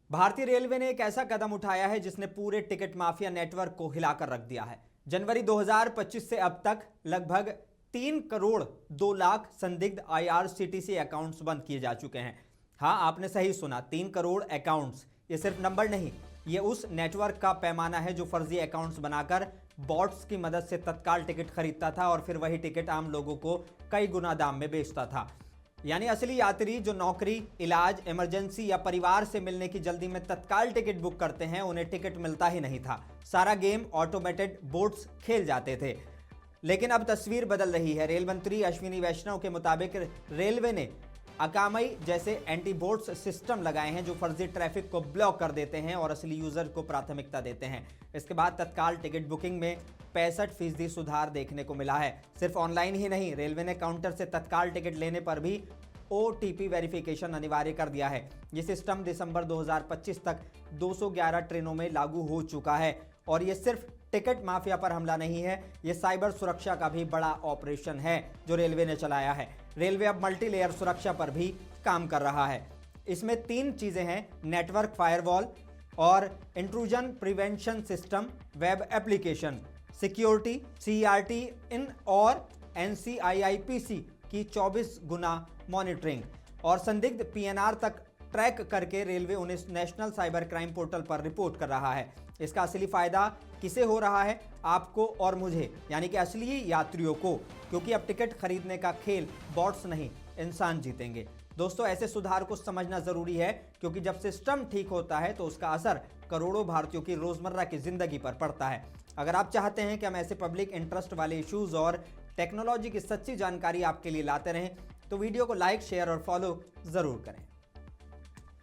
भारतीय रेलवे ने एक ऐसा कदम उठाया है जिसने पूरे टिकट माफिया नेटवर्क को हिलाकर रख दिया है। जनवरी 2025 से अब तक लगभग 3 करोड़ 2 लाख संदिग्ध आईआरसीटीसी अकाउंट्स बंद किए जा चुके हैं। हाँ, आपने सही सुना, 3 करोड़ अकाउंट्स। ये सिर्फ नंबर नहीं, ये उस नेटवर्क का पैमाना है जो फर्जी अकाउंट्स बनाकर बॉट्स की मदद से तत्काल टिकट खरीदता था और फिर वही टिकट आम लोगों को कई गुना दाम में बेचता था। यानी असली यात्री जो नौकरी, इलाज, इमरजेंसी या परिवार से मिलने की जल्दी में तत्काल टिकट बुक करते हैं, उन्हें टिकट मिलता ही नहीं था। सारा गेम ऑटोमेटेड बोट्स खेल जाते थे। लेकिन अब तस्वीर बदल रही है। रेल मंत्री अश्विनी वैष्णव के मुताबिक रेलवे ने अकामई जैसे एंटी बोट्स सिस्टम लगाए हैं जो फर्जी ट्रैफिक को ब्लॉक कर देते हैं और असली यूजर को प्राथमिकता देते हैं। इसके बाद तत्काल टिकट बुकिंग में 65% सुधार देखने को मिला है। सिर्फ ऑनलाइन ही नहीं, रेलवे ने काउंटर से तत्काल टिकट लेने पर भी OTP वेरिफिकेशन अनिवार्य कर दिया है। ये सिस्टम दिसंबर 2025 तक 211 ट्रेनों में लागू हो चुका है। और ये सिर्फ टिकट माफिया पर हमला नहीं है, ये साइबर सुरक्षा का भी बड़ा ऑपरेशन है जो रेलवे ने चलाया है। रेलवे अब मल्टी लेयर सुरक्षा पर भी काम कर रहा है। इसमें 3 चीजें हैं: नेटवर्क फायरवॉल और intrusion prevention system, web application security, CERT इन और NCIIPC की 24 गुना मॉनिटरिंग और संदिग्ध PNR तक ट्रैक करके रेलवे उन्हें नेशनल साइबर क्राइम पोर्टल पर रिपोर्ट कर रहा है। इसका असली फायदा किसे हो रहा है? आपको और मुझे, यानी कि असली यात्रियों को, क्योंकि अब टिकट खरीदने का खेल बॉट्स नहीं, इंसान जीतेंगे। दोस्तों, ऐसे सुधार को समझना जरूरी है क्योंकि जब सिस्टम ठीक होता है तो उसका असर करोड़ों भारतीयों की रोजमर्रा की जिंदगी पर पड़ता है। अगर आप चाहते हैं कि हम ऐसे पब्लिक इंटरेस्ट वाले इश्यूज और टेक्नोलॉजी की सच्ची जानकारी आपके लिए लाते रहें तो वीडियो को लाइक, शेयर और फॉलो जरूर करें।